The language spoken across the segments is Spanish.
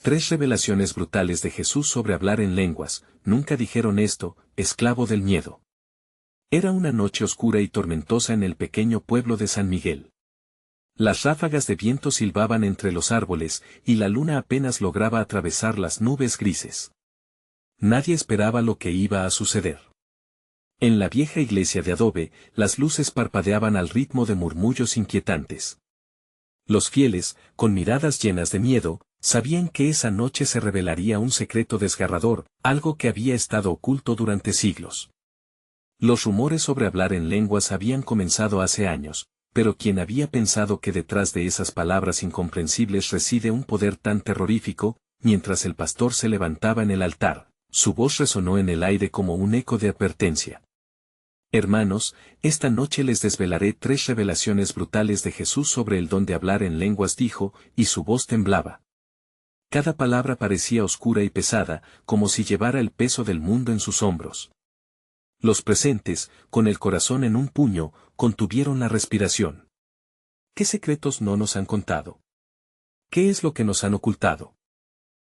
Tres revelaciones brutales de Jesús sobre hablar en lenguas. Nunca dijeron esto, esclavo del miedo. Era una noche oscura y tormentosa en el pequeño pueblo de San Miguel. Las ráfagas de viento silbaban entre los árboles, y la luna apenas lograba atravesar las nubes grises. Nadie esperaba lo que iba a suceder. En la vieja iglesia de adobe, las luces parpadeaban al ritmo de murmullos inquietantes. Los fieles, con miradas llenas de miedo, sabían que esa noche se revelaría un secreto desgarrador, algo que había estado oculto durante siglos. Los rumores sobre hablar en lenguas habían comenzado hace años, pero ¿quién había pensado que detrás de esas palabras incomprensibles reside un poder tan terrorífico? Mientras el pastor se levantaba en el altar, su voz resonó en el aire como un eco de advertencia. Hermanos, esta noche les desvelaré tres revelaciones brutales de Jesús sobre el don de hablar en lenguas, dijo, y su voz temblaba. Cada palabra parecía oscura y pesada, como si llevara el peso del mundo en sus hombros. Los presentes, con el corazón en un puño, contuvieron la respiración. ¿Qué secretos no nos han contado? ¿Qué es lo que nos han ocultado?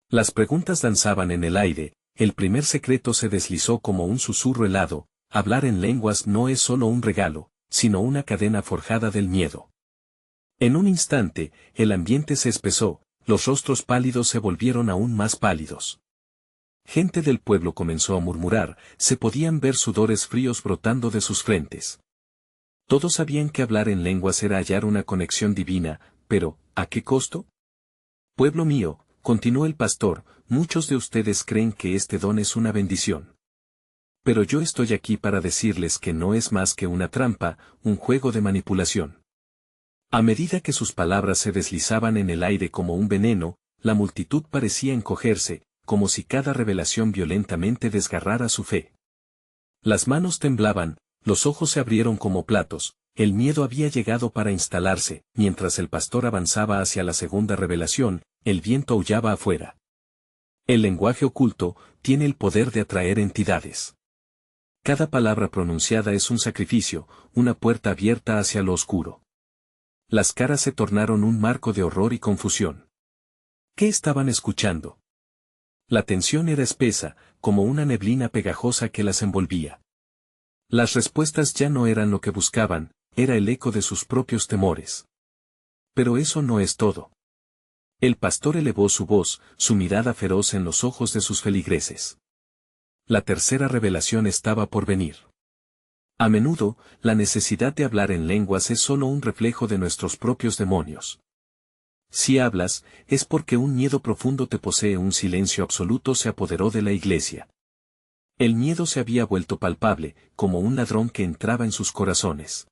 Las preguntas danzaban en el aire. El primer secreto se deslizó como un susurro helado. Hablar en lenguas no es solo un regalo, sino una cadena forjada del miedo. En un instante, el ambiente se espesó, los rostros pálidos se volvieron aún más pálidos. Gente del pueblo comenzó a murmurar, se podían ver sudores fríos brotando de sus frentes. Todos sabían que hablar en lenguas era hallar una conexión divina, pero, ¿a qué costo? Pueblo mío, continuó el pastor, muchos de ustedes creen que este don es una bendición. Pero yo estoy aquí para decirles que no es más que una trampa, un juego de manipulación. A medida que sus palabras se deslizaban en el aire como un veneno, la multitud parecía encogerse, como si cada revelación violentamente desgarrara su fe. Las manos temblaban, los ojos se abrieron como platos, el miedo había llegado para instalarse. Mientras el pastor avanzaba hacia la segunda revelación, el viento aullaba afuera. El lenguaje oculto tiene el poder de atraer entidades. Cada palabra pronunciada es un sacrificio, una puerta abierta hacia lo oscuro. Las caras se tornaron un marco de horror y confusión. ¿Qué estaban escuchando? La tensión era espesa, como una neblina pegajosa que las envolvía. Las respuestas ya no eran lo que buscaban, era el eco de sus propios temores. Pero eso no es todo. El pastor elevó su voz, su mirada feroz en los ojos de sus feligreses. La tercera revelación estaba por venir. A menudo, la necesidad de hablar en lenguas es solo un reflejo de nuestros propios demonios. Si hablas, es porque un miedo profundo te posee, un silencio absoluto se apoderó de la iglesia. El miedo se había vuelto palpable, como un ladrón que entraba en sus corazones.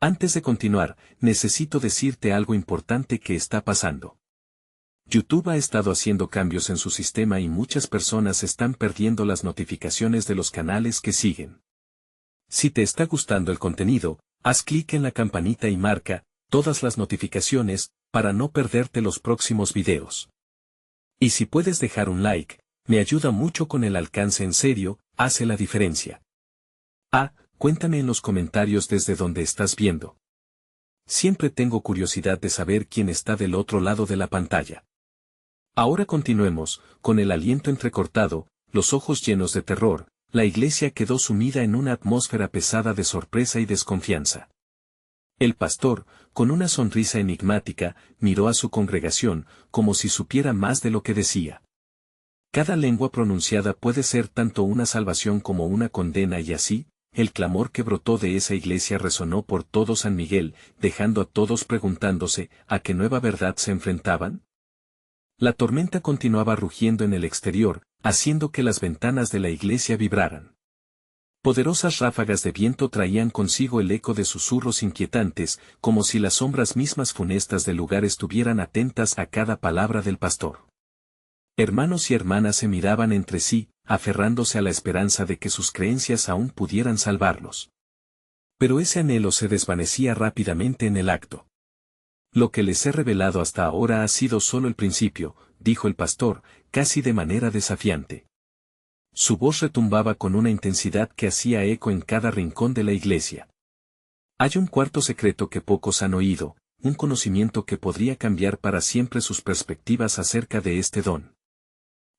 Antes de continuar, necesito decirte algo importante que está pasando. YouTube ha estado haciendo cambios en su sistema y muchas personas están perdiendo las notificaciones de los canales que siguen. Si te está gustando el contenido, haz clic en la campanita y marca todas las notificaciones para no perderte los próximos videos. Y si puedes dejar un like, me ayuda mucho con el alcance, en serio, hace la diferencia. Cuéntame en los comentarios desde donde estás viendo. Siempre tengo curiosidad de saber quién está del otro lado de la pantalla. Ahora continuemos, con el aliento entrecortado, los ojos llenos de terror, la iglesia quedó sumida en una atmósfera pesada de sorpresa y desconfianza. El pastor, con una sonrisa enigmática, miró a su congregación, como si supiera más de lo que decía. Cada lengua pronunciada puede ser tanto una salvación como una condena, y así, el clamor que brotó de esa iglesia resonó por todo San Miguel, dejando a todos preguntándose, ¿a qué nueva verdad se enfrentaban? La tormenta continuaba rugiendo en el exterior, haciendo que las ventanas de la iglesia vibraran. Poderosas ráfagas de viento traían consigo el eco de susurros inquietantes, como si las sombras mismas funestas del lugar estuvieran atentas a cada palabra del pastor. Hermanos y hermanas se miraban entre sí, aferrándose a la esperanza de que sus creencias aún pudieran salvarlos. Pero ese anhelo se desvanecía rápidamente en el acto. Lo que les he revelado hasta ahora ha sido solo el principio, dijo el pastor, casi de manera desafiante. Su voz retumbaba con una intensidad que hacía eco en cada rincón de la iglesia. Hay un cuarto secreto que pocos han oído, un conocimiento que podría cambiar para siempre sus perspectivas acerca de este don.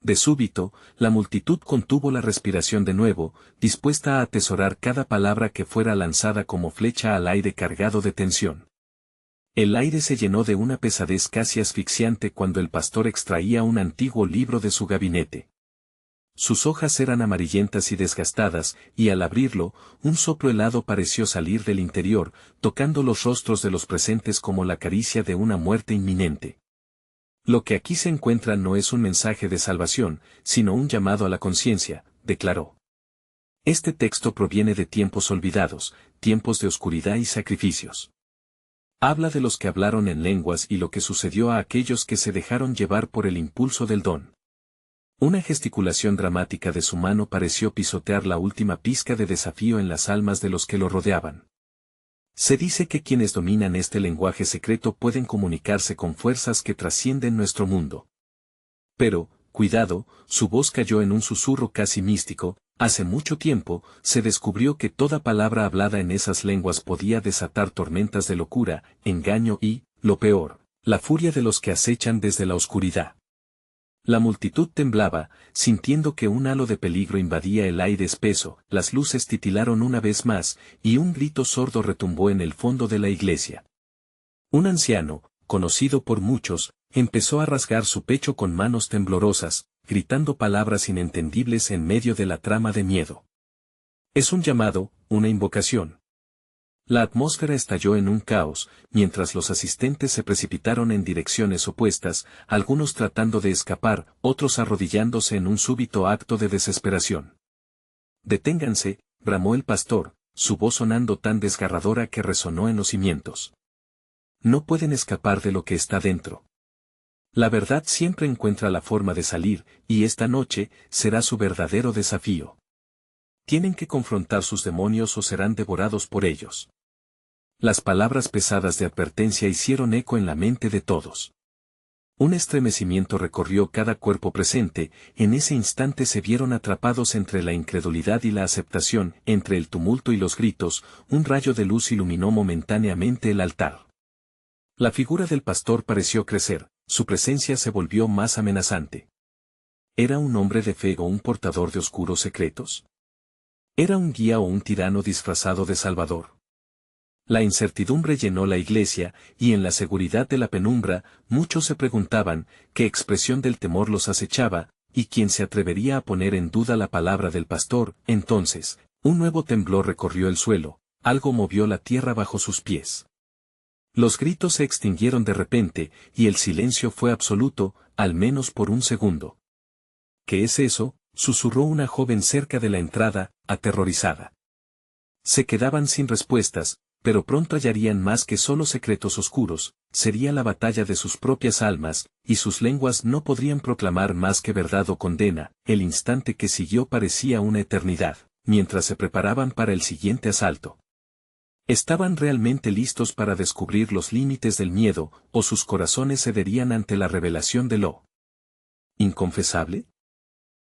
De súbito, la multitud contuvo la respiración de nuevo, dispuesta a atesorar cada palabra que fuera lanzada como flecha al aire cargado de tensión. El aire se llenó de una pesadez casi asfixiante cuando el pastor extraía un antiguo libro de su gabinete. Sus hojas eran amarillentas y desgastadas, y al abrirlo, un soplo helado pareció salir del interior, tocando los rostros de los presentes como la caricia de una muerte inminente. Lo que aquí se encuentra no es un mensaje de salvación, sino un llamado a la conciencia, declaró. Este texto proviene de tiempos olvidados, tiempos de oscuridad y sacrificios. Habla de los que hablaron en lenguas y lo que sucedió a aquellos que se dejaron llevar por el impulso del don. Una gesticulación dramática de su mano pareció pisotear la última pizca de desafío en las almas de los que lo rodeaban. Se dice que quienes dominan este lenguaje secreto pueden comunicarse con fuerzas que trascienden nuestro mundo. Pero, cuidado, su voz cayó en un susurro casi místico. Hace mucho tiempo, se descubrió que toda palabra hablada en esas lenguas podía desatar tormentas de locura, engaño y, lo peor, la furia de los que acechan desde la oscuridad. La multitud temblaba, sintiendo que un halo de peligro invadía el aire espeso, las luces titilaron una vez más, y un grito sordo retumbó en el fondo de la iglesia. Un anciano, conocido por muchos, empezó a rasgar su pecho con manos temblorosas, gritando palabras inentendibles en medio de la trama de miedo. Es un llamado, una invocación. La atmósfera estalló en un caos, mientras los asistentes se precipitaron en direcciones opuestas, algunos tratando de escapar, otros arrodillándose en un súbito acto de desesperación. «Deténganse», bramó el pastor, su voz sonando tan desgarradora que resonó en los cimientos. «No pueden escapar de lo que está dentro. La verdad siempre encuentra la forma de salir, y esta noche será su verdadero desafío. Tienen que confrontar sus demonios o serán devorados por ellos». Las palabras pesadas de advertencia hicieron eco en la mente de todos. Un estremecimiento recorrió cada cuerpo presente, en ese instante se vieron atrapados entre la incredulidad y la aceptación, entre el tumulto y los gritos, un rayo de luz iluminó momentáneamente el altar. La figura del pastor pareció crecer, su presencia se volvió más amenazante. ¿Era un hombre de fe o un portador de oscuros secretos? ¿Era un guía o un tirano disfrazado de salvador? La incertidumbre llenó la iglesia, y en la seguridad de la penumbra, muchos se preguntaban, qué expresión del temor los acechaba, y quién se atrevería a poner en duda la palabra del pastor. Entonces, un nuevo temblor recorrió el suelo, algo movió la tierra bajo sus pies. Los gritos se extinguieron de repente, y el silencio fue absoluto, al menos por un segundo. ¿Qué es eso?, susurró una joven cerca de la entrada, aterrorizada. Se quedaban sin respuestas, pero pronto hallarían más que solo secretos oscuros, sería la batalla de sus propias almas, y sus lenguas no podrían proclamar más que verdad o condena. El instante que siguió parecía una eternidad, mientras se preparaban para el siguiente asalto. ¿Estaban realmente listos para descubrir los límites del miedo, o sus corazones cederían ante la revelación de lo inconfesable?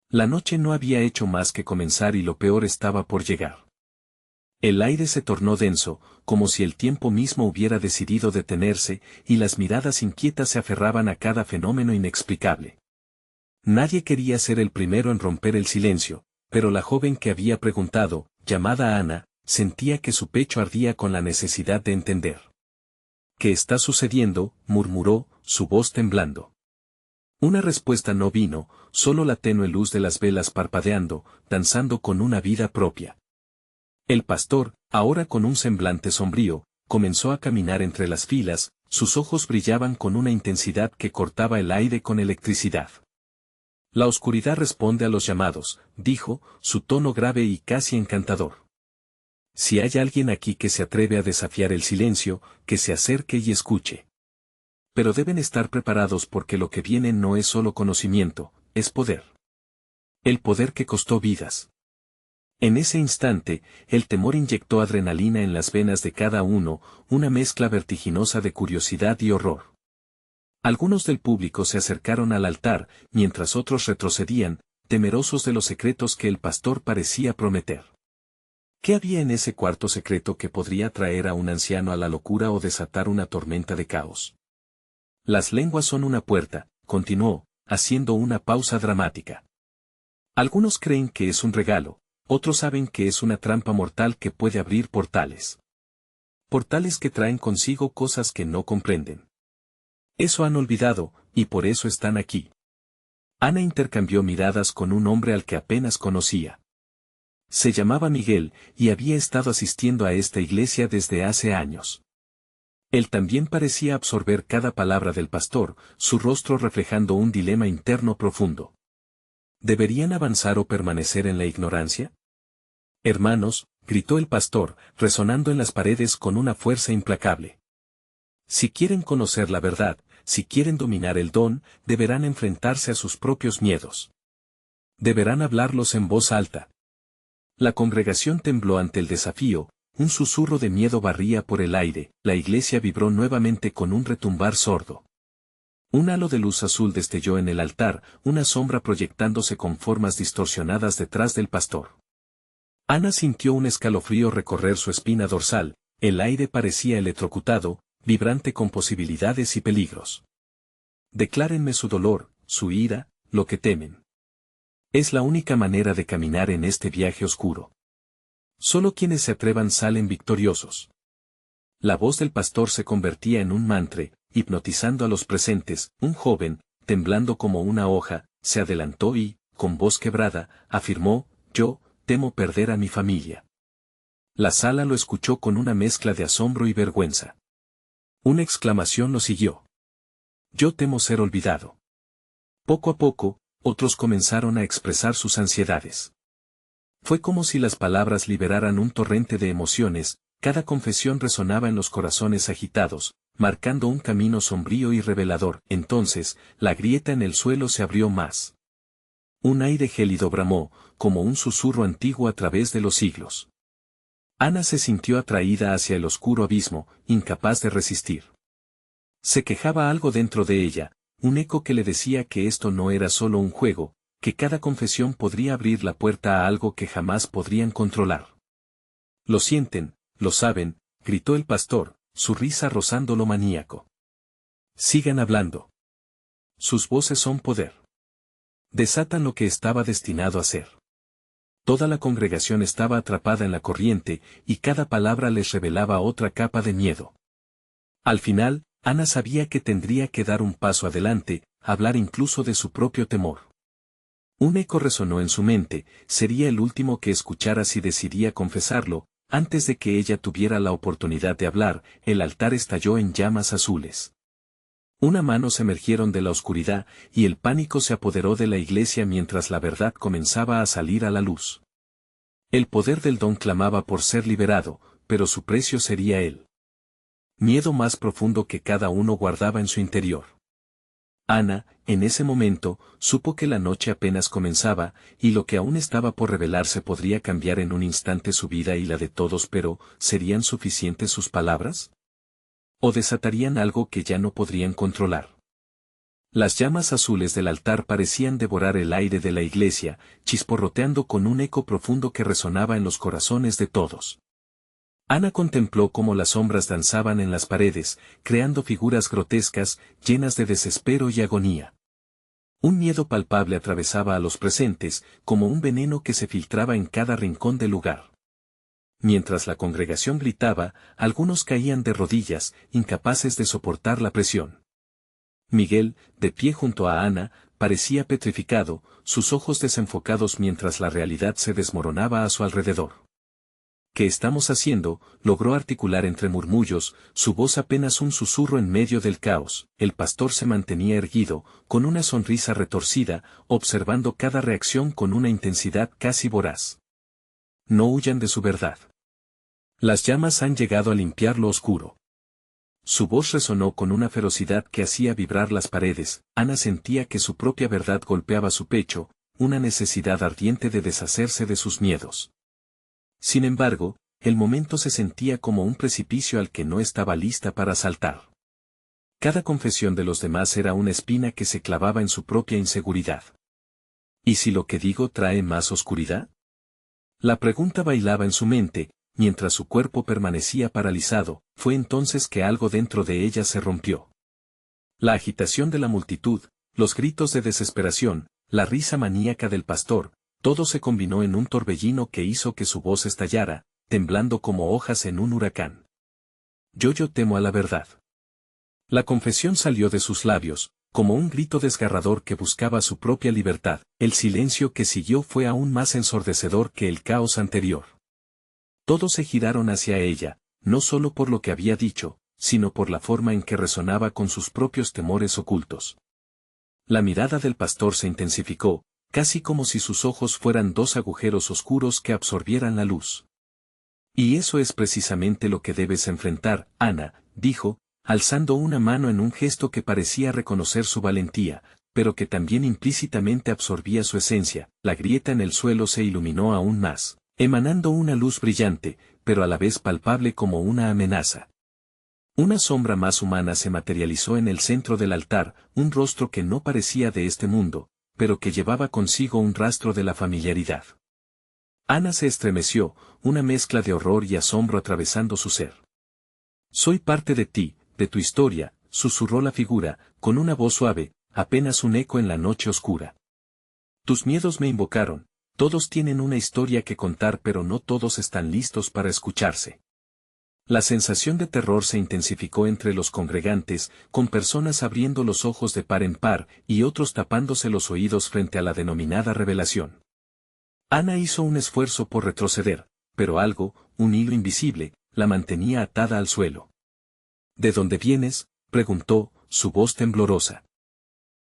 La noche no había hecho más que comenzar y lo peor estaba por llegar. El aire se tornó denso, como si el tiempo mismo hubiera decidido detenerse, y las miradas inquietas se aferraban a cada fenómeno inexplicable. Nadie quería ser el primero en romper el silencio, pero la joven que había preguntado, llamada Ana, sentía que su pecho ardía con la necesidad de entender. «¿Qué está sucediendo?», murmuró, su voz temblando. Una respuesta no vino, solo la tenue luz de las velas parpadeando, danzando con una vida propia. El pastor, ahora con un semblante sombrío, comenzó a caminar entre las filas, sus ojos brillaban con una intensidad que cortaba el aire con electricidad. «La oscuridad responde a los llamados», dijo, su tono grave y casi encantador. «Si hay alguien aquí que se atreve a desafiar el silencio, que se acerque y escuche. Pero deben estar preparados porque lo que viene no es solo conocimiento, es poder. El poder que costó vidas». En ese instante, el temor inyectó adrenalina en las venas de cada uno, una mezcla vertiginosa de curiosidad y horror. Algunos del público se acercaron al altar, mientras otros retrocedían, temerosos de los secretos que el pastor parecía prometer. ¿Qué había en ese cuarto secreto que podría traer a un anciano a la locura o desatar una tormenta de caos? Las lenguas son una puerta, continuó, haciendo una pausa dramática. Algunos creen que es un regalo, otros saben que es una trampa mortal que puede abrir portales. Portales que traen consigo cosas que no comprenden. Eso han olvidado, y por eso están aquí. Ana intercambió miradas con un hombre al que apenas conocía. Se llamaba Miguel, y había estado asistiendo a esta iglesia desde hace años. Él también parecía absorber cada palabra del pastor, su rostro reflejando un dilema interno profundo. ¿Deberían avanzar o permanecer en la ignorancia? Hermanos, gritó el pastor, resonando en las paredes con una fuerza implacable. Si quieren conocer la verdad, si quieren dominar el don, deberán enfrentarse a sus propios miedos. Deberán hablarlos en voz alta. La congregación tembló ante el desafío, un susurro de miedo barría por el aire, la iglesia vibró nuevamente con un retumbar sordo. Un halo de luz azul destelló en el altar, una sombra proyectándose con formas distorsionadas detrás del pastor. Ana sintió un escalofrío recorrer su espina dorsal, el aire parecía electrocutado, vibrante con posibilidades y peligros. Declárenme su dolor, su ira, lo que temen. Es la única manera de caminar en este viaje oscuro. Solo quienes se atrevan salen victoriosos. La voz del pastor se convertía en un mantra, hipnotizando a los presentes. Un joven, temblando como una hoja, se adelantó y, con voz quebrada, afirmó: yo, temo perder a mi familia. La sala lo escuchó con una mezcla de asombro y vergüenza. Una exclamación lo siguió. Yo temo ser olvidado. Poco a poco, otros comenzaron a expresar sus ansiedades. Fue como si las palabras liberaran un torrente de emociones, cada confesión resonaba en los corazones agitados, marcando un camino sombrío y revelador. Entonces, la grieta en el suelo se abrió más. Un aire gélido bramó, como un susurro antiguo a través de los siglos. Ana se sintió atraída hacia el oscuro abismo, incapaz de resistir. Se quejaba algo dentro de ella, un eco que le decía que esto no era solo un juego, que cada confesión podría abrir la puerta a algo que jamás podrían controlar. Lo sienten, lo saben, gritó el pastor, su risa rozando lo maníaco. Sigan hablando. Sus voces son poder. Desatan lo que estaba destinado a ser. Toda la congregación estaba atrapada en la corriente, y cada palabra les revelaba otra capa de miedo. Al final, Ana sabía que tendría que dar un paso adelante, hablar incluso de su propio temor. Un eco resonó en su mente, sería el último que escuchara si decidía confesarlo. Antes de que ella tuviera la oportunidad de hablar, el altar estalló en llamas azules. Una mano se emergieron de la oscuridad, y el pánico se apoderó de la iglesia mientras la verdad comenzaba a salir a la luz. El poder del don clamaba por ser liberado, pero su precio sería él. Miedo más profundo que cada uno guardaba en su interior. Ana, en ese momento, supo que la noche apenas comenzaba, y lo que aún estaba por revelarse podría cambiar en un instante su vida y la de todos, pero ¿serían suficientes sus palabras? ¿O desatarían algo que ya no podrían controlar? Las llamas azules del altar parecían devorar el aire de la iglesia, chisporroteando con un eco profundo que resonaba en los corazones de todos. Ana contempló cómo las sombras danzaban en las paredes, creando figuras grotescas, llenas de desespero y agonía. Un miedo palpable atravesaba a los presentes, como un veneno que se filtraba en cada rincón del lugar. Mientras la congregación gritaba, algunos caían de rodillas, incapaces de soportar la presión. Miguel, de pie junto a Ana, parecía petrificado, sus ojos desenfocados mientras la realidad se desmoronaba a su alrededor. ¿Qué estamos haciendo?, logró articular entre murmullos, su voz apenas un susurro en medio del caos. El pastor se mantenía erguido, con una sonrisa retorcida, observando cada reacción con una intensidad casi voraz. No huyan de su verdad. Las llamas han llegado a limpiar lo oscuro. Su voz resonó con una ferocidad que hacía vibrar las paredes. Ana sentía que su propia verdad golpeaba su pecho, una necesidad ardiente de deshacerse de sus miedos. Sin embargo, el momento se sentía como un precipicio al que no estaba lista para saltar. Cada confesión de los demás era una espina que se clavaba en su propia inseguridad. ¿Y si lo que digo trae más oscuridad? La pregunta bailaba en su mente, mientras su cuerpo permanecía paralizado. Fue entonces que algo dentro de ella se rompió. La agitación de la multitud, los gritos de desesperación, la risa maníaca del pastor, todo se combinó en un torbellino que hizo que su voz estallara, temblando como hojas en un huracán. Yo temo a la verdad. La confesión salió de sus labios, como un grito desgarrador que buscaba su propia libertad. El silencio que siguió fue aún más ensordecedor que el caos anterior. Todos se giraron hacia ella, no solo por lo que había dicho, sino por la forma en que resonaba con sus propios temores ocultos. La mirada del pastor se intensificó, casi como si sus ojos fueran dos agujeros oscuros que absorbieran la luz. Y eso es precisamente lo que debes enfrentar, Ana, dijo, alzando una mano en un gesto que parecía reconocer su valentía, pero que también implícitamente absorbía su esencia. La grieta en el suelo se iluminó aún más, emanando una luz brillante, pero a la vez palpable como una amenaza. Una sombra más humana se materializó en el centro del altar, un rostro que no parecía de este mundo, pero que llevaba consigo un rastro de la familiaridad. Ana se estremeció, una mezcla de horror y asombro atravesando su ser. Soy parte de ti, de tu historia, susurró la figura, con una voz suave, apenas un eco en la noche oscura. Tus miedos me invocaron, todos tienen una historia que contar pero no todos están listos para escucharse. La sensación de terror se intensificó entre los congregantes, con personas abriendo los ojos de par en par y otros tapándose los oídos frente a la denominada revelación. Ana hizo un esfuerzo por retroceder, pero algo, un hilo invisible, la mantenía atada al suelo. ¿De dónde vienes?, preguntó, su voz temblorosa.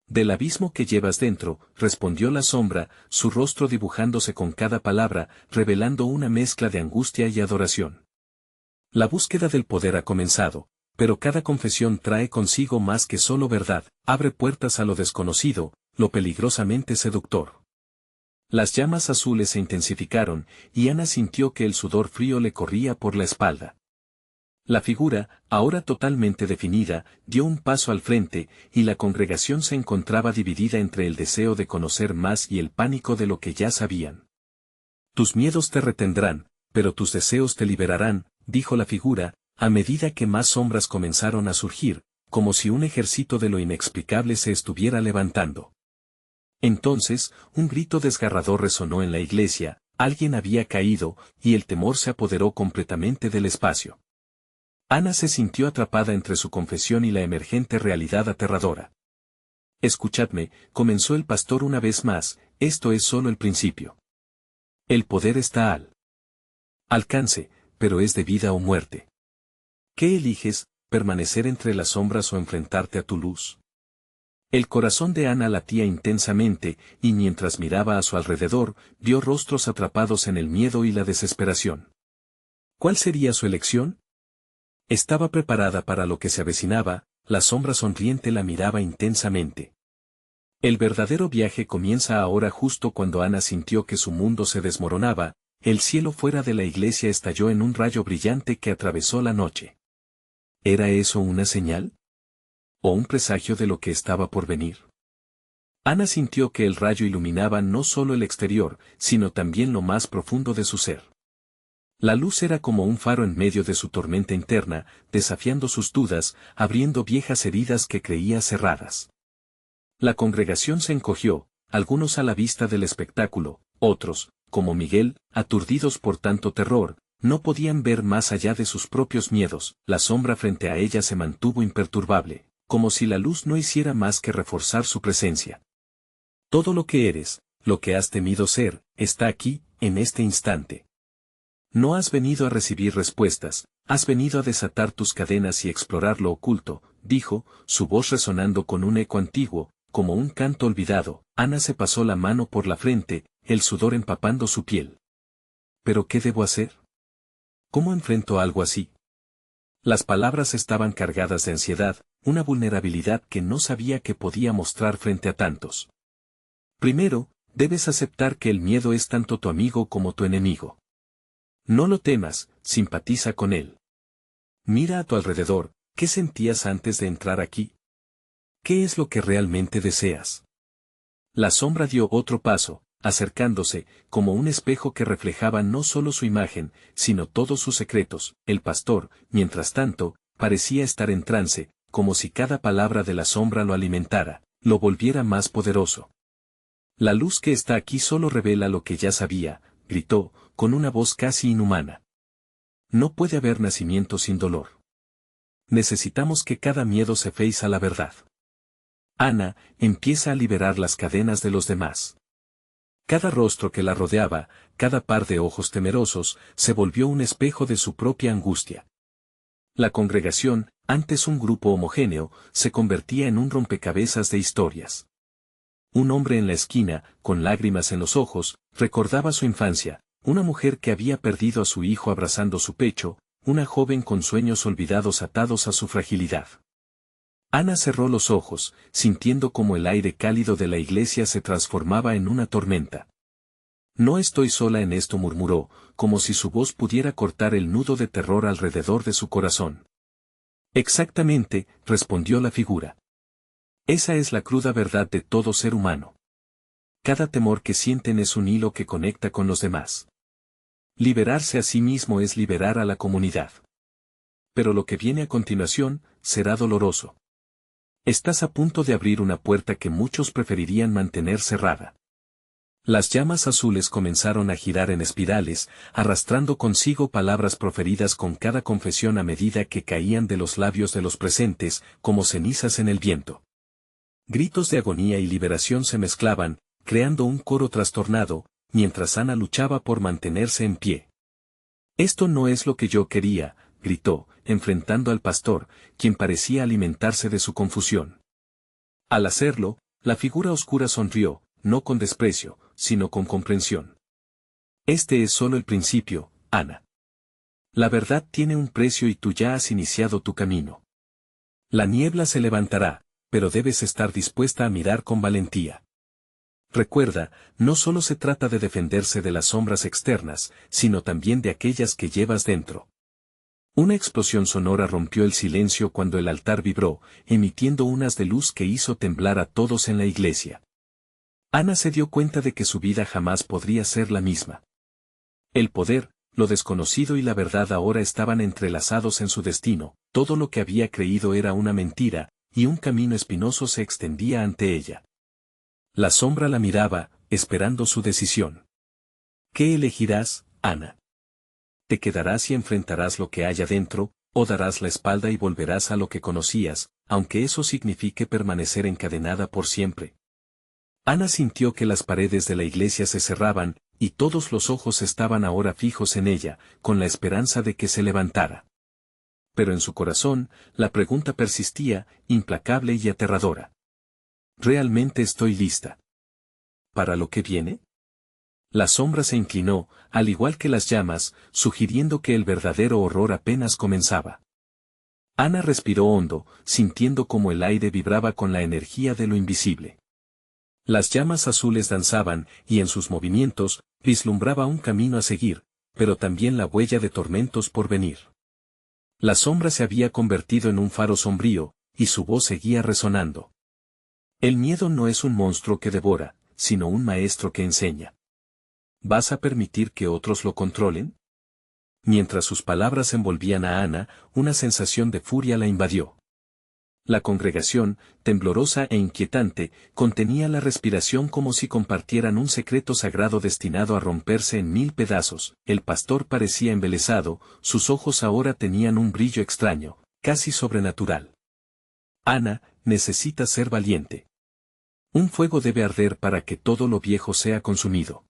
Del abismo que llevas dentro, respondió la sombra, su rostro dibujándose con cada palabra, revelando una mezcla de angustia y adoración. La búsqueda del poder ha comenzado, pero cada confesión trae consigo más que solo verdad, abre puertas a lo desconocido, lo peligrosamente seductor. Las llamas azules se intensificaron, y Ana sintió que el sudor frío le corría por la espalda. La figura, ahora totalmente definida, dio un paso al frente, y la congregación se encontraba dividida entre el deseo de conocer más y el pánico de lo que ya sabían. Tus miedos te retendrán, pero tus deseos te liberarán, dijo la figura, a medida que más sombras comenzaron a surgir, como si un ejército de lo inexplicable se estuviera levantando. Entonces, un grito desgarrador resonó en la iglesia, alguien había caído, y el temor se apoderó completamente del espacio. Ana se sintió atrapada entre su confesión y la emergente realidad aterradora. Escuchadme, comenzó el pastor una vez más, esto es solo el principio. El poder está al alcance, pero es de vida o muerte. ¿Qué eliges, permanecer entre las sombras o enfrentarte a tu luz? El corazón de Ana latía intensamente, y mientras miraba a su alrededor, vio rostros atrapados en el miedo y la desesperación. ¿Cuál sería su elección? Estaba preparada para lo que se avecinaba, la sombra sonriente la miraba intensamente. El verdadero viaje comienza ahora justo cuando Ana sintió que su mundo se desmoronaba, el cielo fuera de la iglesia estalló en un rayo brillante que atravesó la noche. ¿Era eso una señal? ¿O un presagio de lo que estaba por venir? Ana sintió que el rayo iluminaba no solo el exterior, sino también lo más profundo de su ser. La luz era como un faro en medio de su tormenta interna, desafiando sus dudas, abriendo viejas heridas que creía cerradas. La congregación se encogió, algunos a la vista del espectáculo, otros, como Miguel, aturdidos por tanto terror, no podían ver más allá de sus propios miedos. La sombra frente a ella se mantuvo imperturbable, como si la luz no hiciera más que reforzar su presencia. Todo lo que eres, lo que has temido ser, está aquí, en este instante. No has venido a recibir respuestas, has venido a desatar tus cadenas y explorar lo oculto, dijo, su voz resonando con un eco antiguo, como un canto olvidado. Ana se pasó la mano por la frente, el sudor empapando su piel. ¿Pero qué debo hacer? ¿Cómo enfrento algo así? Las palabras estaban cargadas de ansiedad, una vulnerabilidad que no sabía que podía mostrar frente a tantos. Primero, debes aceptar que el miedo es tanto tu amigo como tu enemigo. No lo temas, simpatiza con él. Mira a tu alrededor, ¿qué sentías antes de entrar aquí? ¿Qué es lo que realmente deseas? La sombra dio otro paso, acercándose, como un espejo que reflejaba no solo su imagen, sino todos sus secretos. El pastor, mientras tanto, parecía estar en trance, como si cada palabra de la sombra lo alimentara, lo volviera más poderoso. La luz que está aquí solo revela lo que ya sabía, gritó, con una voz casi inhumana. No puede haber nacimiento sin dolor. Necesitamos que cada miedo se face a la verdad. Ana empieza a liberar las cadenas de los demás. Cada rostro que la rodeaba, cada par de ojos temerosos, se volvió un espejo de su propia angustia. La congregación, antes un grupo homogéneo, se convertía en un rompecabezas de historias. Un hombre en la esquina, con lágrimas en los ojos, recordaba su infancia, una mujer que había perdido a su hijo abrazando su pecho, una joven con sueños olvidados atados a su fragilidad. Ana cerró los ojos, sintiendo como el aire cálido de la iglesia se transformaba en una tormenta. No estoy sola en esto, murmuró, como si su voz pudiera cortar el nudo de terror alrededor de su corazón. Exactamente, respondió la figura. Esa es la cruda verdad de todo ser humano. Cada temor que sienten es un hilo que conecta con los demás. Liberarse a sí mismo es liberar a la comunidad. Pero lo que viene a continuación, será doloroso. Estás a punto de abrir una puerta que muchos preferirían mantener cerrada. Las llamas azules comenzaron a girar en espirales, arrastrando consigo palabras proferidas con cada confesión a medida que caían de los labios de los presentes, como cenizas en el viento. Gritos de agonía y liberación se mezclaban, creando un coro trastornado, mientras Ana luchaba por mantenerse en pie. Esto no es lo que yo quería, gritó, enfrentando al pastor, quien parecía alimentarse de su confusión. Al hacerlo, la figura oscura sonrió, no con desprecio, sino con comprensión. Este es solo el principio, Ana. La verdad tiene un precio y tú ya has iniciado tu camino. La niebla se levantará, pero debes estar dispuesta a mirar con valentía. Recuerda, no solo se trata de defenderse de las sombras externas, sino también de aquellas que llevas dentro. Una explosión sonora rompió el silencio cuando el altar vibró, emitiendo un haz de luz que hizo temblar a todos en la iglesia. Ana se dio cuenta de que su vida jamás podría ser la misma. El poder, lo desconocido y la verdad ahora estaban entrelazados en su destino, todo lo que había creído era una mentira, y un camino espinoso se extendía ante ella. La sombra la miraba, esperando su decisión. ¿Qué elegirás, Ana? ¿Te quedarás y enfrentarás lo que hay adentro, o darás la espalda y volverás a lo que conocías, aunque eso signifique permanecer encadenada por siempre? Ana sintió que las paredes de la iglesia se cerraban, y todos los ojos estaban ahora fijos en ella, con la esperanza de que se levantara. Pero en su corazón, la pregunta persistía, implacable y aterradora. ¿Realmente estoy lista para lo que viene? La sombra se inclinó, al igual que las llamas, sugiriendo que el verdadero horror apenas comenzaba. Ana respiró hondo, sintiendo como el aire vibraba con la energía de lo invisible. Las llamas azules danzaban, y en sus movimientos, vislumbraba un camino a seguir, pero también la huella de tormentos por venir. La sombra se había convertido en un faro sombrío, y su voz seguía resonando. El miedo no es un monstruo que devora, sino un maestro que enseña. ¿Vas a permitir que otros lo controlen? Mientras sus palabras envolvían a Ana, una sensación de furia la invadió. La congregación, temblorosa e inquietante, contenía la respiración como si compartieran un secreto sagrado destinado a romperse en mil pedazos. El pastor parecía embelesado, sus ojos ahora tenían un brillo extraño, casi sobrenatural. Ana, necesitas ser valiente. Un fuego debe arder para que todo lo viejo sea consumido.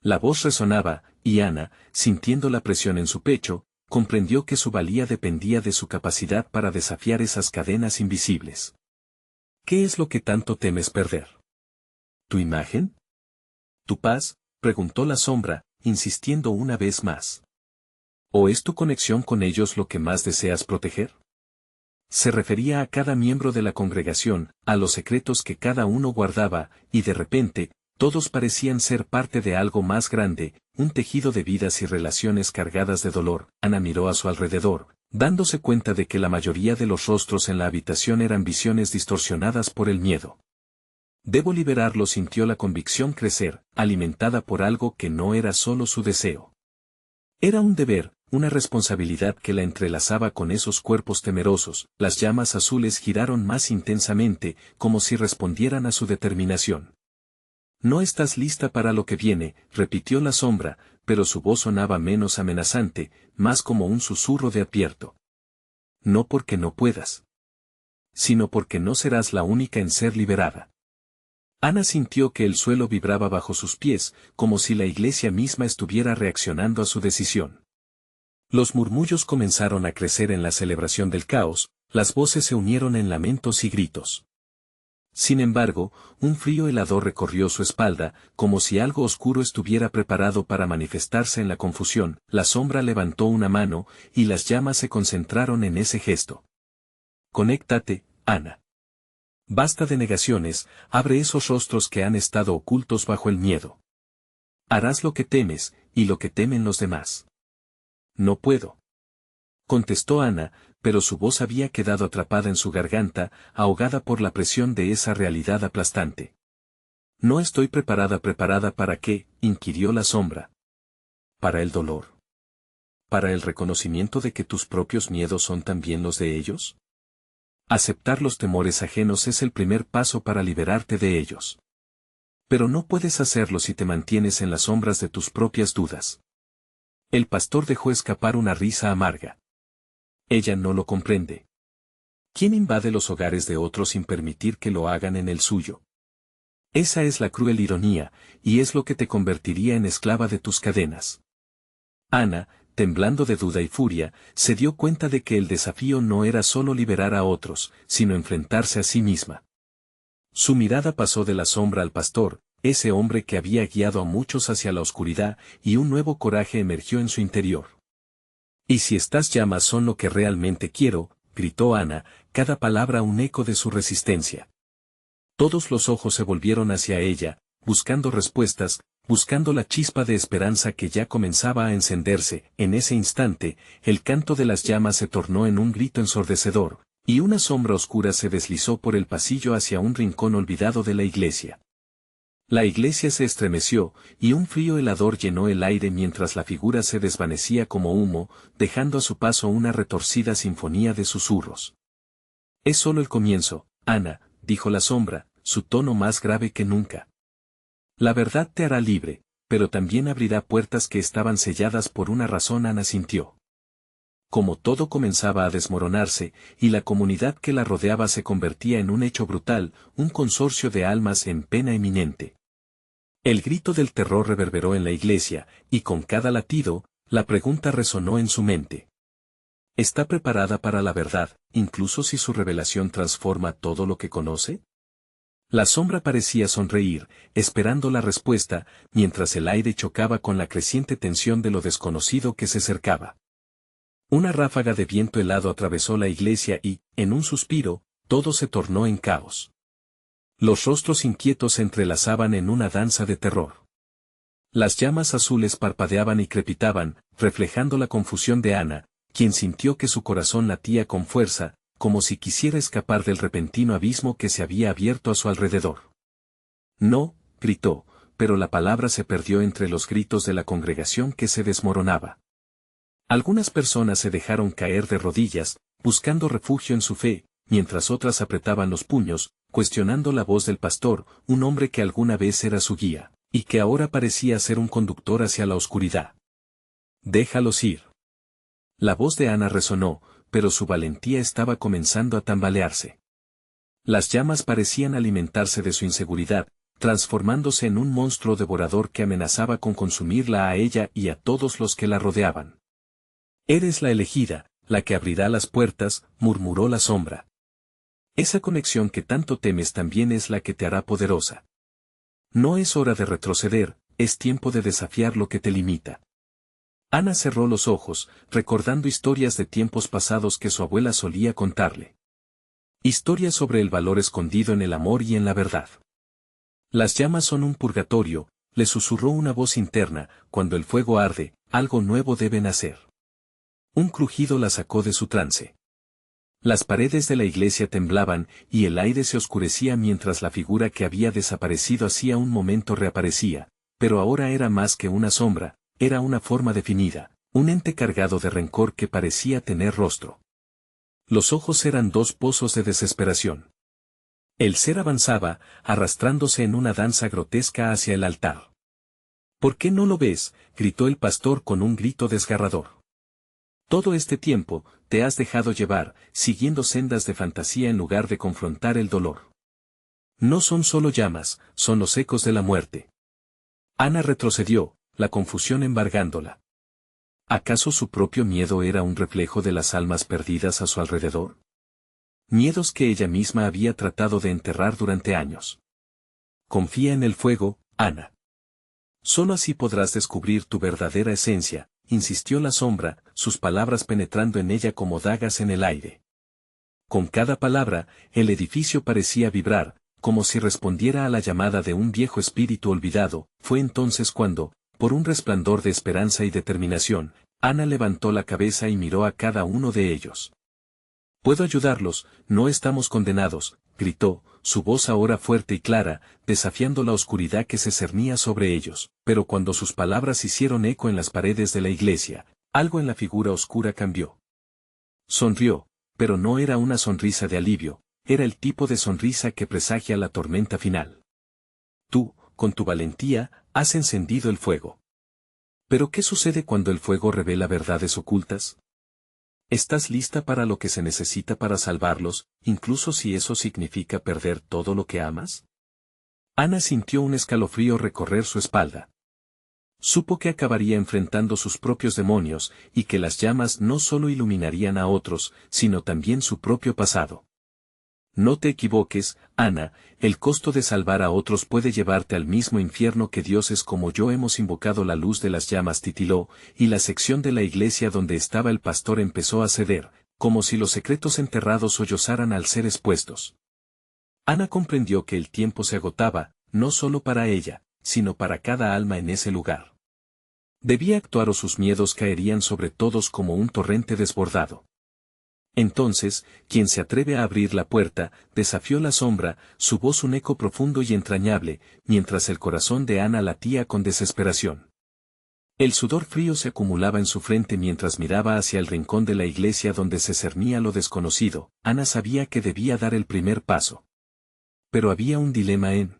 La voz resonaba, y Ana, sintiendo la presión en su pecho, comprendió que su valía dependía de su capacidad para desafiar esas cadenas invisibles. ¿Qué es lo que tanto temes perder? ¿Tu imagen? ¿Tu paz?, preguntó la sombra, insistiendo una vez más. ¿O es tu conexión con ellos lo que más deseas proteger? Se refería a cada miembro de la congregación, a los secretos que cada uno guardaba, y de repente, todos parecían ser parte de algo más grande, un tejido de vidas y relaciones cargadas de dolor. Ana miró a su alrededor, dándose cuenta de que la mayoría de los rostros en la habitación eran visiones distorsionadas por el miedo. Debo liberarlo, sintió la convicción crecer, alimentada por algo que no era solo su deseo. Era un deber, una responsabilidad que la entrelazaba con esos cuerpos temerosos. Las llamas azules giraron más intensamente, como si respondieran a su determinación. No estás lista para lo que viene, repitió la sombra, pero su voz sonaba menos amenazante, más como un susurro de advierto. No porque no puedas, sino porque no serás la única en ser liberada. Ana sintió que el suelo vibraba bajo sus pies, como si la iglesia misma estuviera reaccionando a su decisión. Los murmullos comenzaron a crecer en la celebración del caos, las voces se unieron en lamentos y gritos. Sin embargo, un frío helador recorrió su espalda, como si algo oscuro estuviera preparado para manifestarse en la confusión. La sombra levantó una mano, y las llamas se concentraron en ese gesto. Conéctate, Ana. Basta de negaciones, abre esos rostros que han estado ocultos bajo el miedo. Harás lo que temes, y lo que temen los demás. No puedo. Contestó Ana, pero su voz había quedado atrapada en su garganta, ahogada por la presión de esa realidad aplastante. No estoy preparada. ¿Preparada para qué?, inquirió la sombra. Para el dolor. Para el reconocimiento de que tus propios miedos son también los de ellos. Aceptar los temores ajenos es el primer paso para liberarte de ellos. Pero no puedes hacerlo si te mantienes en las sombras de tus propias dudas. El pastor dejó escapar una risa amarga. Ella no lo comprende. ¿Quién invade los hogares de otros sin permitir que lo hagan en el suyo? Esa es la cruel ironía, y es lo que te convertiría en esclava de tus cadenas. Ana, temblando de duda y furia, se dio cuenta de que el desafío no era solo liberar a otros, sino enfrentarse a sí misma. Su mirada pasó de la sombra al pastor, ese hombre que había guiado a muchos hacia la oscuridad, y un nuevo coraje emergió en su interior. «Y si estas llamas son lo que realmente quiero», gritó Ana, cada palabra un eco de su resistencia. Todos los ojos se volvieron hacia ella, buscando respuestas, buscando la chispa de esperanza que ya comenzaba a encenderse. En ese instante, el canto de las llamas se tornó en un grito ensordecedor, y una sombra oscura se deslizó por el pasillo hacia un rincón olvidado de la iglesia. La iglesia se estremeció, y un frío helador llenó el aire mientras la figura se desvanecía como humo, dejando a su paso una retorcida sinfonía de susurros. «Es solo el comienzo, Ana», dijo la sombra, su tono más grave que nunca. «La verdad te hará libre, pero también abrirá puertas que estaban selladas por una razón». Ana sintió como todo comenzaba a desmoronarse, y la comunidad que la rodeaba se convertía en un hecho brutal, un consorcio de almas en pena inminente. El grito del terror reverberó en la iglesia, y con cada latido, la pregunta resonó en su mente. ¿Está preparada para la verdad, incluso si su revelación transforma todo lo que conoce? La sombra parecía sonreír, esperando la respuesta, mientras el aire chocaba con la creciente tensión de lo desconocido que se acercaba. Una ráfaga de viento helado atravesó la iglesia y, en un suspiro, todo se tornó en caos. Los rostros inquietos se entrelazaban en una danza de terror. Las llamas azules parpadeaban y crepitaban, reflejando la confusión de Ana, quien sintió que su corazón latía con fuerza, como si quisiera escapar del repentino abismo que se había abierto a su alrededor. «No», gritó, pero la palabra se perdió entre los gritos de la congregación que se desmoronaba. Algunas personas se dejaron caer de rodillas, buscando refugio en su fe, mientras otras apretaban los puños, cuestionando la voz del pastor, un hombre que alguna vez era su guía, y que ahora parecía ser un conductor hacia la oscuridad. «Déjalos ir». La voz de Ana resonó, pero su valentía estaba comenzando a tambalearse. Las llamas parecían alimentarse de su inseguridad, transformándose en un monstruo devorador que amenazaba con consumirla a ella y a todos los que la rodeaban. «Eres la elegida, la que abrirá las puertas», murmuró la sombra. «Esa conexión que tanto temes también es la que te hará poderosa. No es hora de retroceder, es tiempo de desafiar lo que te limita». Ana cerró los ojos, recordando historias de tiempos pasados que su abuela solía contarle. Historias sobre el valor escondido en el amor y en la verdad. «Las llamas son un purgatorio», le susurró una voz interna, «cuando el fuego arde, algo nuevo debe nacer». Un crujido la sacó de su trance. Las paredes de la iglesia temblaban, y el aire se oscurecía mientras la figura que había desaparecido hacía un momento reaparecía, pero ahora era más que una sombra, era una forma definida, un ente cargado de rencor que parecía tener rostro. Los ojos eran dos pozos de desesperación. El ser avanzaba, arrastrándose en una danza grotesca hacia el altar. ¿Por qué no lo ves?, gritó el pastor con un grito desgarrador. Todo este tiempo, te has dejado llevar, siguiendo sendas de fantasía en lugar de confrontar el dolor. No son solo llamas, son los ecos de la muerte. Ana retrocedió, la confusión embargándola. ¿Acaso su propio miedo era un reflejo de las almas perdidas a su alrededor? Miedos que ella misma había tratado de enterrar durante años. Confía en el fuego, Ana. Solo así podrás descubrir tu verdadera esencia, insistió la sombra, sus palabras penetrando en ella como dagas en el aire. Con cada palabra, el edificio parecía vibrar, como si respondiera a la llamada de un viejo espíritu olvidado. Fue entonces cuando, por un resplandor de esperanza y determinación, Ana levantó la cabeza y miró a cada uno de ellos. «Puedo ayudarlos, no estamos condenados», gritó, su voz ahora fuerte y clara, desafiando la oscuridad que se cernía sobre ellos, pero cuando sus palabras hicieron eco en las paredes de la iglesia, algo en la figura oscura cambió. Sonrió, pero no era una sonrisa de alivio, era el tipo de sonrisa que presagia la tormenta final. «Tú, con tu valentía, has encendido el fuego. ¿Pero qué sucede cuando el fuego revela verdades ocultas? ¿Estás lista para lo que se necesita para salvarlos, incluso si eso significa perder todo lo que amas?» Ana sintió un escalofrío recorrer su espalda. Supo que acabaría enfrentando sus propios demonios, y que las llamas no solo iluminarían a otros, sino también su propio pasado. No te equivoques, Ana, el costo de salvar a otros puede llevarte al mismo infierno que dioses como yo hemos invocado. La luz de las llamas titiló, y la sección de la iglesia donde estaba el pastor empezó a ceder, como si los secretos enterrados sollozaran al ser expuestos. Ana comprendió que el tiempo se agotaba, no solo para ella, sino para cada alma en ese lugar. Debía actuar o sus miedos caerían sobre todos como un torrente desbordado. Entonces, quien se atreve a abrir la puerta, desafió la sombra, su voz un eco profundo y entrañable, mientras el corazón de Ana latía con desesperación. El sudor frío se acumulaba en su frente mientras miraba hacia el rincón de la iglesia donde se cernía lo desconocido. Ana sabía que debía dar el primer paso. Pero había un dilema en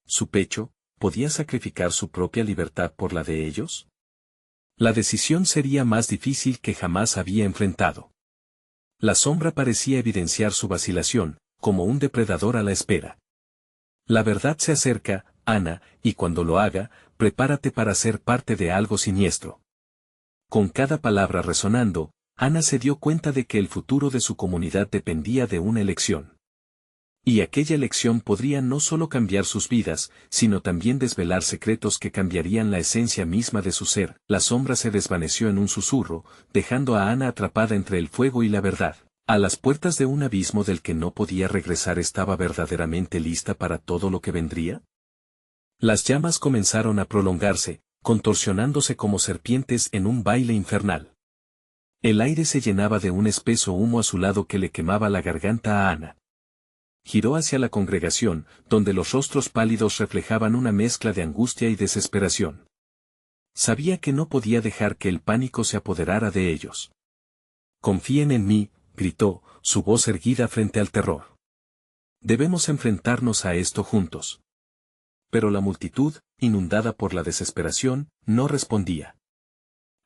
su pecho. ¿Podía sacrificar su propia libertad por la de ellos? La decisión sería más difícil que jamás había enfrentado. La sombra parecía evidenciar su vacilación, como un depredador a la espera. La verdad se acerca, Ana, y cuando lo haga, prepárate para ser parte de algo siniestro. Con cada palabra resonando, Ana se dio cuenta de que el futuro de su comunidad dependía de una elección. Y aquella elección podría no solo cambiar sus vidas, sino también desvelar secretos que cambiarían la esencia misma de su ser. La sombra se desvaneció en un susurro, dejando a Ana atrapada entre el fuego y la verdad. A las puertas de un abismo del que no podía regresar. ¿Estaba verdaderamente lista para todo lo que vendría? Las llamas comenzaron a prolongarse, contorsionándose como serpientes en un baile infernal. El aire se llenaba de un espeso humo azulado que le quemaba la garganta a Ana. Giró hacia la congregación, donde los rostros pálidos reflejaban una mezcla de angustia y desesperación. Sabía que no podía dejar que el pánico se apoderara de ellos. «Confíen en mí», gritó, su voz erguida frente al terror. «Debemos enfrentarnos a esto juntos». Pero la multitud, inundada por la desesperación, no respondía.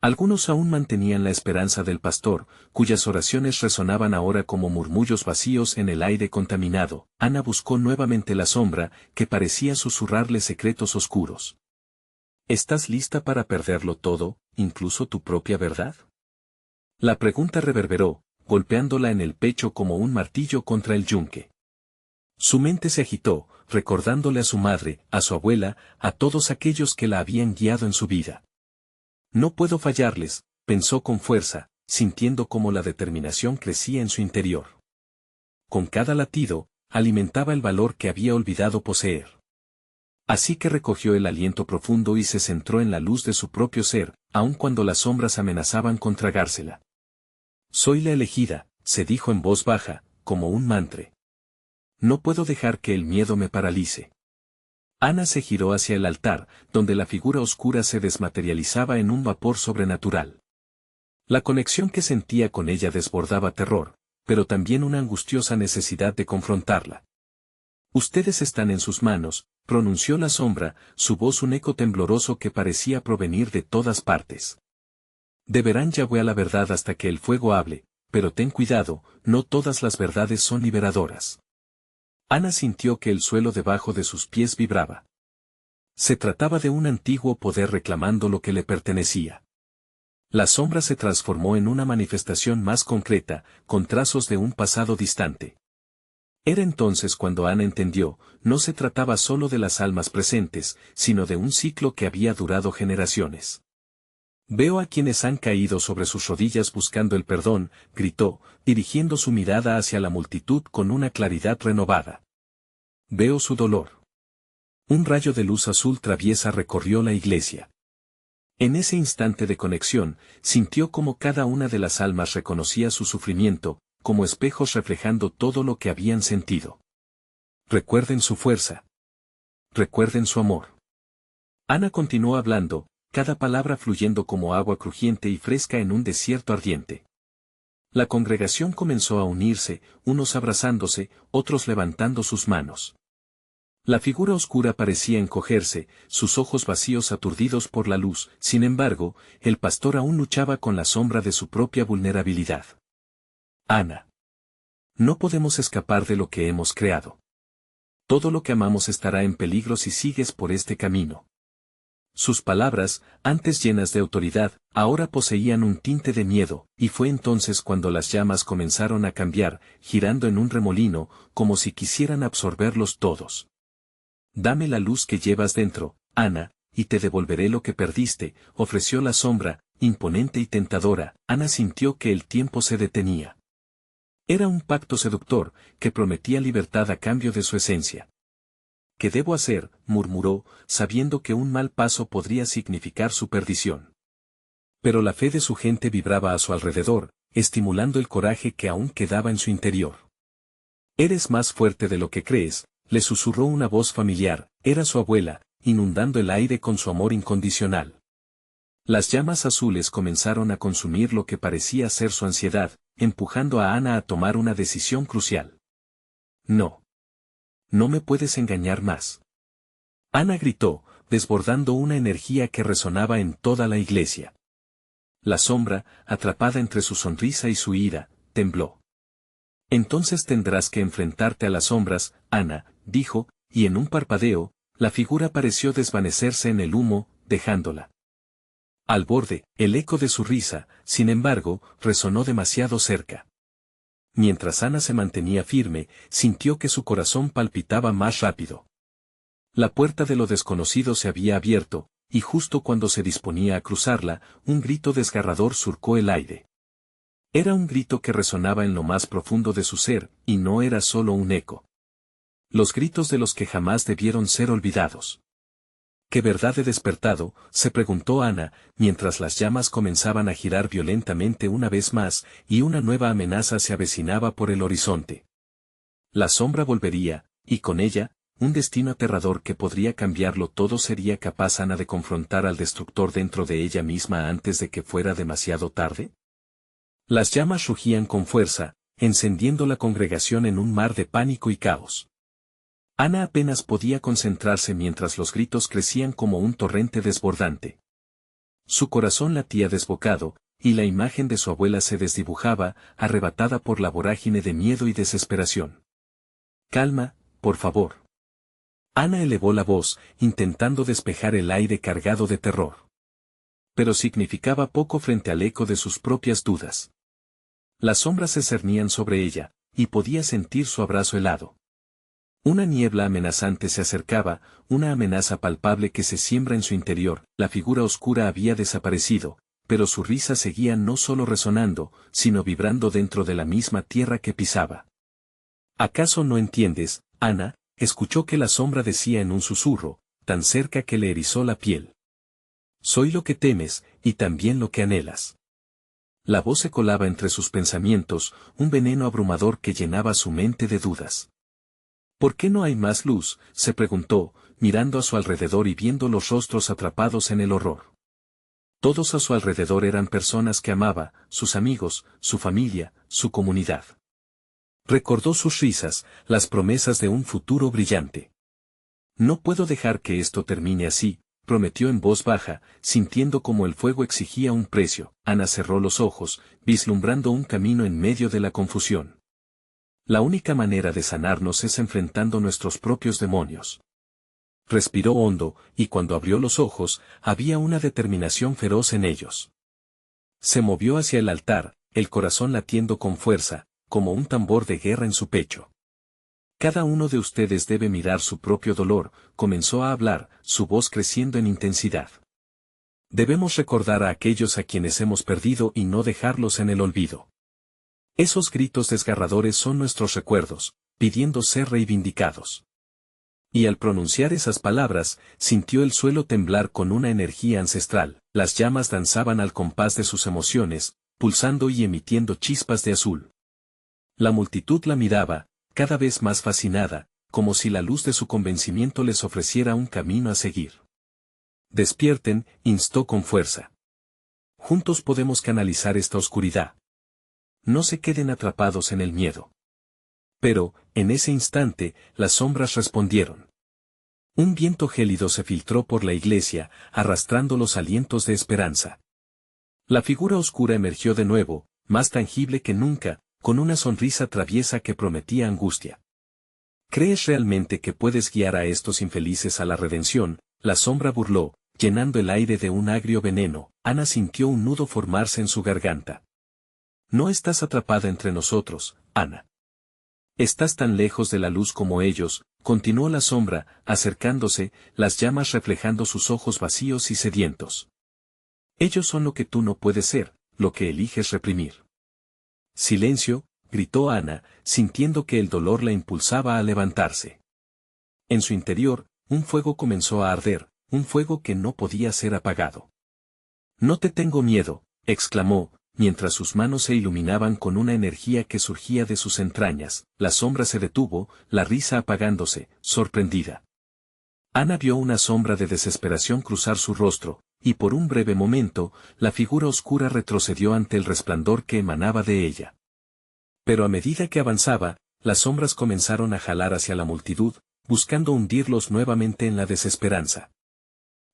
Algunos aún mantenían la esperanza del pastor, cuyas oraciones resonaban ahora como murmullos vacíos en el aire contaminado. Ana buscó nuevamente la sombra, que parecía susurrarle secretos oscuros. ¿Estás lista para perderlo todo, incluso tu propia verdad? La pregunta reverberó, golpeándola en el pecho como un martillo contra el yunque. Su mente se agitó, recordándole a su madre, a su abuela, a todos aquellos que la habían guiado en su vida. No puedo fallarles, pensó con fuerza, sintiendo cómo la determinación crecía en su interior. Con cada latido, alimentaba el valor que había olvidado poseer. Así que recogió el aliento profundo y se centró en la luz de su propio ser, aun cuando las sombras amenazaban con tragársela. «Soy la elegida», se dijo en voz baja, como un mantra. No puedo dejar que el miedo me paralice. Ana se giró hacia el altar, donde la figura oscura se desmaterializaba en un vapor sobrenatural. La conexión que sentía con ella desbordaba terror, pero también una angustiosa necesidad de confrontarla. Ustedes están en sus manos, pronunció la sombra, su voz un eco tembloroso que parecía provenir de todas partes. Deberán Yahweh a la verdad hasta que el fuego hable, pero ten cuidado, no todas las verdades son liberadoras. Ana sintió que el suelo debajo de sus pies vibraba. Se trataba de un antiguo poder reclamando lo que le pertenecía. La sombra se transformó en una manifestación más concreta, con trazos de un pasado distante. Era entonces cuando Ana entendió, no se trataba solo de las almas presentes, sino de un ciclo que había durado generaciones. Veo a quienes han caído sobre sus rodillas buscando el perdón, gritó, dirigiendo su mirada hacia la multitud con una claridad renovada. Veo su dolor. Un rayo de luz azul traviesa recorrió la iglesia. En ese instante de conexión, sintió como cada una de las almas reconocía su sufrimiento, como espejos reflejando todo lo que habían sentido. Recuerden su fuerza. Recuerden su amor. Ana continuó hablando, cada palabra fluyendo como agua crujiente y fresca en un desierto ardiente. La congregación comenzó a unirse, unos abrazándose, otros levantando sus manos. La figura oscura parecía encogerse, sus ojos vacíos aturdidos por la luz, sin embargo, el pastor aún luchaba con la sombra de su propia vulnerabilidad. Ana. No podemos escapar de lo que hemos creado. Todo lo que amamos estará en peligro si sigues por este camino. Sus palabras, antes llenas de autoridad, ahora poseían un tinte de miedo, y fue entonces cuando las llamas comenzaron a cambiar, girando en un remolino, como si quisieran absorberlos todos. Dame la luz que llevas dentro, Ana, y te devolveré lo que perdiste, ofreció la sombra, imponente y tentadora. Ana sintió que el tiempo se detenía. Era un pacto seductor, que prometía libertad a cambio de su esencia. ¿Qué debo hacer?, murmuró, sabiendo que un mal paso podría significar su perdición. Pero la fe de su gente vibraba a su alrededor, estimulando el coraje que aún quedaba en su interior. Eres más fuerte de lo que crees, le susurró una voz familiar, era su abuela, inundando el aire con su amor incondicional. Las llamas azules comenzaron a consumir lo que parecía ser su ansiedad, empujando a Ana a tomar una decisión crucial. No. No me puedes engañar más. Ana gritó, desbordando una energía que resonaba en toda la iglesia. La sombra, atrapada entre su sonrisa y su ira, tembló. Entonces tendrás que enfrentarte a las sombras, Ana, dijo, y en un parpadeo, la figura pareció desvanecerse en el humo, dejándola. Al borde, el eco de su risa, sin embargo, resonó demasiado cerca. Mientras Ana se mantenía firme, sintió que su corazón palpitaba más rápido. La puerta de lo desconocido se había abierto, y justo cuando se disponía a cruzarla, un grito desgarrador surcó el aire. Era un grito que resonaba en lo más profundo de su ser, y no era solo un eco. Los gritos de los que jamás debieron ser olvidados. ¿Qué verdad he despertado?, se preguntó Ana, mientras las llamas comenzaban a girar violentamente una vez más, y una nueva amenaza se avecinaba por el horizonte. La sombra volvería, y con ella, un destino aterrador que podría cambiarlo todo. ¿Sería capaz Ana de confrontar al destructor dentro de ella misma antes de que fuera demasiado tarde? Las llamas rugían con fuerza, encendiendo la congregación en un mar de pánico y caos. Ana apenas podía concentrarse mientras los gritos crecían como un torrente desbordante. Su corazón latía desbocado, y la imagen de su abuela se desdibujaba, arrebatada por la vorágine de miedo y desesperación. Calma, por favor. Ana elevó la voz, intentando despejar el aire cargado de terror. Pero significaba poco frente al eco de sus propias dudas. Las sombras se cernían sobre ella, y podía sentir su abrazo helado. Una niebla amenazante se acercaba, una amenaza palpable que se siembra en su interior. La figura oscura había desaparecido, pero su risa seguía no solo resonando, sino vibrando dentro de la misma tierra que pisaba. ¿Acaso no entiendes, Ana?, escuchó que la sombra decía en un susurro, tan cerca que le erizó la piel. Soy lo que temes, y también lo que anhelas. La voz se colaba entre sus pensamientos, un veneno abrumador que llenaba su mente de dudas. ¿Por qué no hay más luz?, se preguntó, mirando a su alrededor y viendo los rostros atrapados en el horror. Todos a su alrededor eran personas que amaba, sus amigos, su familia, su comunidad. Recordó sus risas, las promesas de un futuro brillante. No puedo dejar que esto termine así, prometió en voz baja, sintiendo como el fuego exigía un precio. Ana cerró los ojos, vislumbrando un camino en medio de la confusión. La única manera de sanarnos es enfrentando nuestros propios demonios. Respiró hondo, y cuando abrió los ojos, había una determinación feroz en ellos. Se movió hacia el altar, el corazón latiendo con fuerza, como un tambor de guerra en su pecho. Cada uno de ustedes debe mirar su propio dolor, comenzó a hablar, su voz creciendo en intensidad. Debemos recordar a aquellos a quienes hemos perdido y no dejarlos en el olvido. Esos gritos desgarradores son nuestros recuerdos, pidiendo ser reivindicados. Y al pronunciar esas palabras, sintió el suelo temblar con una energía ancestral, las llamas danzaban al compás de sus emociones, pulsando y emitiendo chispas de azul. La multitud la miraba, cada vez más fascinada, como si la luz de su convencimiento les ofreciera un camino a seguir. Despierten, instó con fuerza. Juntos podemos canalizar esta oscuridad. No se queden atrapados en el miedo. Pero, en ese instante, las sombras respondieron. Un viento gélido se filtró por la iglesia, arrastrando los alientos de esperanza. La figura oscura emergió de nuevo, más tangible que nunca, con una sonrisa traviesa que prometía angustia. ¿Crees realmente que puedes guiar a estos infelices a la redención? La sombra burló, llenando el aire de un agrio veneno. Ana sintió un nudo formarse en su garganta. No estás atrapada entre nosotros, Ana. Estás tan lejos de la luz como ellos, continuó la sombra, acercándose, las llamas reflejando sus ojos vacíos y sedientos. Ellos son lo que tú no puedes ser, lo que eliges reprimir. Silencio, gritó Ana, sintiendo que el dolor la impulsaba a levantarse. En su interior, un fuego comenzó a arder, un fuego que no podía ser apagado. No te tengo miedo, exclamó, mientras sus manos se iluminaban con una energía que surgía de sus entrañas. La sombra se detuvo, la risa apagándose, sorprendida. Ana vio una sombra de desesperación cruzar su rostro, y por un breve momento, la figura oscura retrocedió ante el resplandor que emanaba de ella. Pero a medida que avanzaba, las sombras comenzaron a jalar hacia la multitud, buscando hundirlos nuevamente en la desesperanza.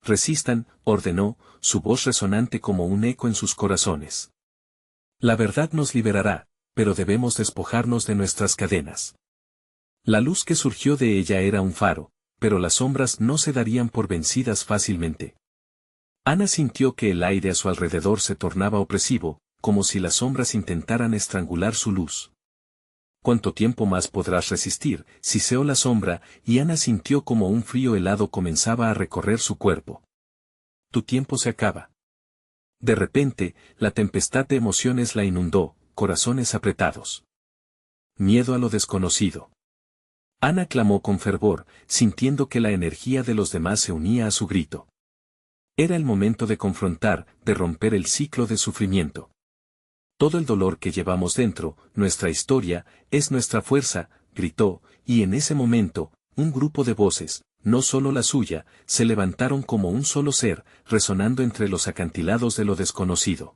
Resistan, ordenó, su voz resonante como un eco en sus corazones. La verdad nos liberará, pero debemos despojarnos de nuestras cadenas. La luz que surgió de ella era un faro, pero las sombras no se darían por vencidas fácilmente. Ana sintió que el aire a su alrededor se tornaba opresivo, como si las sombras intentaran estrangular su luz. ¿Cuánto tiempo más podrás resistir?, siseó la sombra, y Ana sintió como un frío helado comenzaba a recorrer su cuerpo. Tu tiempo se acaba. De repente, la tempestad de emociones la inundó, corazones apretados. Miedo a lo desconocido. Ana clamó con fervor, sintiendo que la energía de los demás se unía a su grito. Era el momento de confrontar, de romper el ciclo de sufrimiento. Todo el dolor que llevamos dentro, nuestra historia, es nuestra fuerza, gritó, y en ese momento, un grupo de voces, no solo la suya, se levantaron como un solo ser, resonando entre los acantilados de lo desconocido.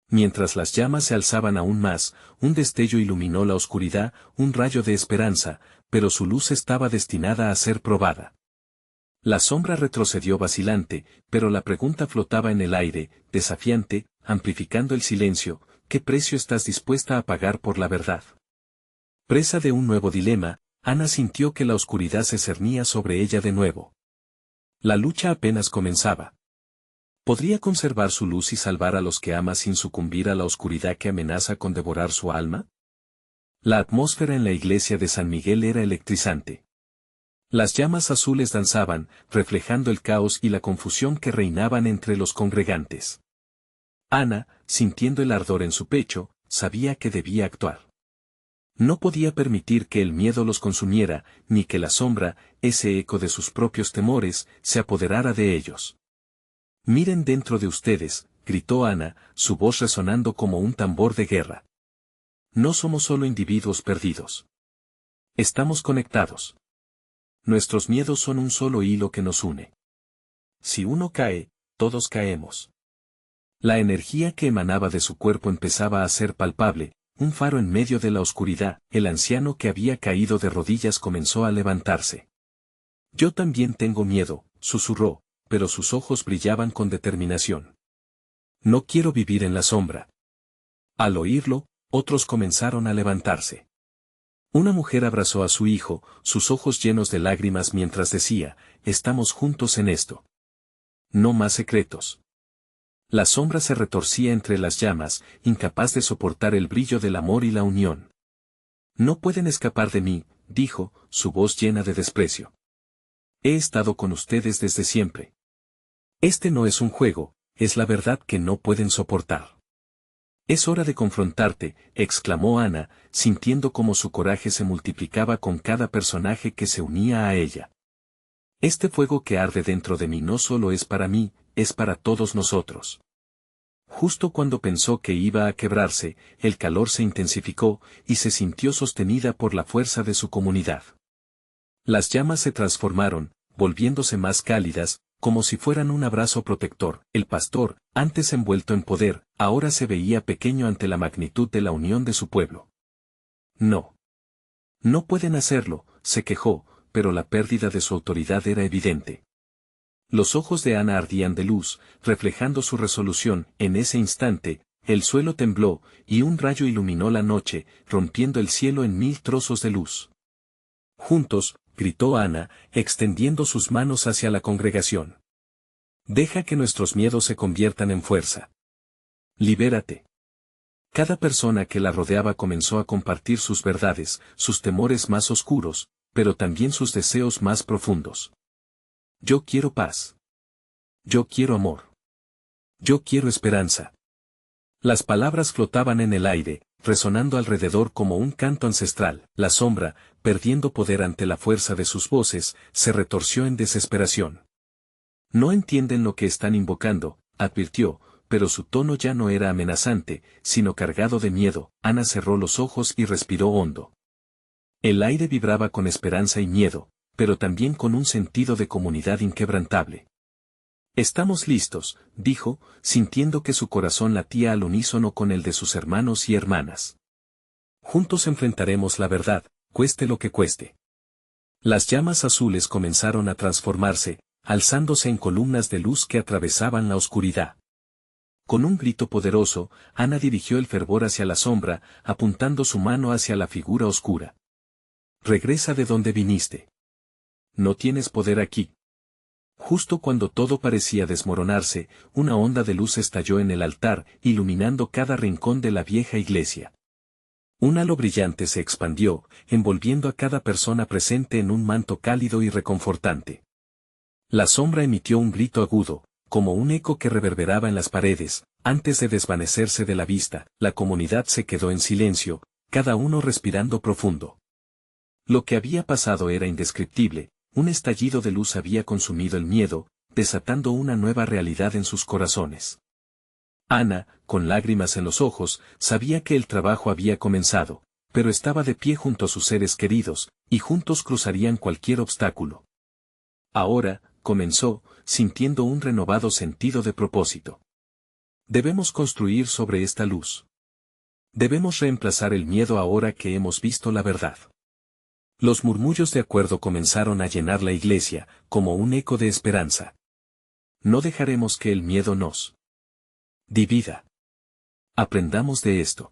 Mientras las llamas se alzaban aún más, un destello iluminó la oscuridad, un rayo de esperanza, pero su luz estaba destinada a ser probada. La sombra retrocedió vacilante, pero la pregunta flotaba en el aire, desafiante, amplificando el silencio. ¿Qué precio estás dispuesta a pagar por la verdad? Presa de un nuevo dilema, Ana sintió que la oscuridad se cernía sobre ella de nuevo. La lucha apenas comenzaba. ¿Podría conservar su luz y salvar a los que ama sin sucumbir a la oscuridad que amenaza con devorar su alma? La atmósfera en la iglesia de San Miguel era electrizante. Las llamas azules danzaban, reflejando el caos y la confusión que reinaban entre los congregantes. Ana, sintiendo el ardor en su pecho, sabía que debía actuar. No podía permitir que el miedo los consumiera, ni que la sombra, ese eco de sus propios temores, se apoderara de ellos. Miren dentro de ustedes, gritó Ana, su voz resonando como un tambor de guerra. No somos solo individuos perdidos. Estamos conectados. Nuestros miedos son un solo hilo que nos une. Si uno cae, todos caemos. La energía que emanaba de su cuerpo empezaba a ser palpable, un faro en medio de la oscuridad. El anciano que había caído de rodillas comenzó a levantarse. Yo también tengo miedo, susurró, pero sus ojos brillaban con determinación. No quiero vivir en la sombra. Al oírlo, otros comenzaron a levantarse. Una mujer abrazó a su hijo, sus ojos llenos de lágrimas mientras decía, estamos juntos en esto. No más secretos. La sombra se retorcía entre las llamas, incapaz de soportar el brillo del amor y la unión. No pueden escapar de mí, dijo, su voz llena de desprecio. He estado con ustedes desde siempre. Este no es un juego, es la verdad que no pueden soportar. Es hora de confrontarte, exclamó Ana, sintiendo como su coraje se multiplicaba con cada personaje que se unía a ella. Este fuego que arde dentro de mí no solo es para mí, es para todos nosotros. Justo cuando pensó que iba a quebrarse, el calor se intensificó, y se sintió sostenida por la fuerza de su comunidad. Las llamas se transformaron, volviéndose más cálidas, como si fueran un abrazo protector. El pastor, antes envuelto en poder, ahora se veía pequeño ante la magnitud de la unión de su pueblo. No. No pueden hacerlo, se quejó, pero la pérdida de su autoridad era evidente. Los ojos de Ana ardían de luz, reflejando su resolución. En ese instante, el suelo tembló, y un rayo iluminó la noche, rompiendo el cielo en 1000 trozos de luz. Juntos, gritó Ana, extendiendo sus manos hacia la congregación. Deja que nuestros miedos se conviertan en fuerza. Libérate. Cada persona que la rodeaba comenzó a compartir sus verdades, sus temores más oscuros, pero también sus deseos más profundos. Yo quiero paz. Yo quiero amor. Yo quiero esperanza. Las palabras flotaban en el aire, resonando alrededor como un canto ancestral. La sombra, perdiendo poder ante la fuerza de sus voces, se retorció en desesperación. No entienden lo que están invocando, advirtió, pero su tono ya no era amenazante, sino cargado de miedo. Ana cerró los ojos y respiró hondo. El aire vibraba con esperanza y miedo, pero también con un sentido de comunidad inquebrantable. Estamos listos, dijo, sintiendo que su corazón latía al unísono con el de sus hermanos y hermanas. Juntos enfrentaremos la verdad, cueste lo que cueste. Las llamas azules comenzaron a transformarse, alzándose en columnas de luz que atravesaban la oscuridad. Con un grito poderoso, Ana dirigió el fervor hacia la sombra, apuntando su mano hacia la figura oscura. Regresa de donde viniste. No tienes poder aquí. Justo cuando todo parecía desmoronarse, una onda de luz estalló en el altar, iluminando cada rincón de la vieja iglesia. Un halo brillante se expandió, envolviendo a cada persona presente en un manto cálido y reconfortante. La sombra emitió un grito agudo, como un eco que reverberaba en las paredes. Antes de desvanecerse de la vista, la comunidad se quedó en silencio, cada uno respirando profundo. Lo que había pasado era indescriptible. Un estallido de luz había consumido el miedo, desatando una nueva realidad en sus corazones. Ana, con lágrimas en los ojos, sabía que el trabajo había comenzado, pero estaba de pie junto a sus seres queridos, y juntos cruzarían cualquier obstáculo. Ahora, comenzó, sintiendo un renovado sentido de propósito. Debemos construir sobre esta luz. Debemos reemplazar el miedo ahora que hemos visto la verdad. Los murmullos de acuerdo comenzaron a llenar la iglesia, como un eco de esperanza. No dejaremos que el miedo nos divida. Aprendamos de esto.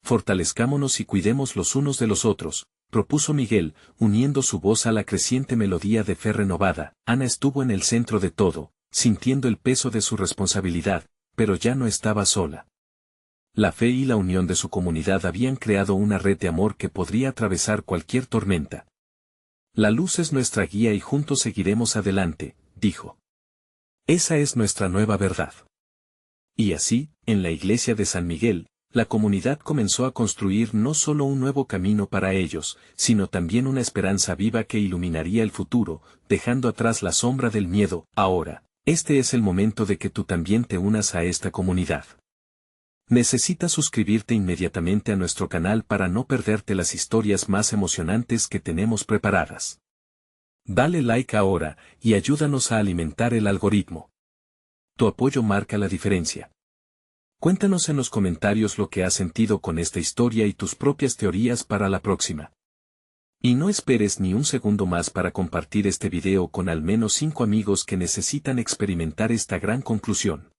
Fortalezcámonos y cuidemos los unos de los otros, propuso Miguel, uniendo su voz a la creciente melodía de fe renovada. Ana estuvo en el centro de todo, sintiendo el peso de su responsabilidad, pero ya no estaba sola. La fe y la unión de su comunidad habían creado una red de amor que podría atravesar cualquier tormenta. La luz es nuestra guía y juntos seguiremos adelante, dijo. Esa es nuestra nueva verdad. Y así, en la iglesia de San Miguel, la comunidad comenzó a construir no solo un nuevo camino para ellos, sino también una esperanza viva que iluminaría el futuro, dejando atrás la sombra del miedo. Ahora, Este es el momento de que tú también te unas a esta comunidad. Necesitas suscribirte inmediatamente a nuestro canal para no perderte las historias más emocionantes que tenemos preparadas. Dale like ahora y ayúdanos a alimentar el algoritmo. Tu apoyo marca la diferencia. Cuéntanos en los comentarios lo que has sentido con esta historia y tus propias teorías para la próxima. Y no esperes ni un segundo más para compartir este video con al menos 5 amigos que necesitan experimentar esta gran conclusión.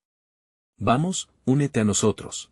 Vamos, únete a nosotros.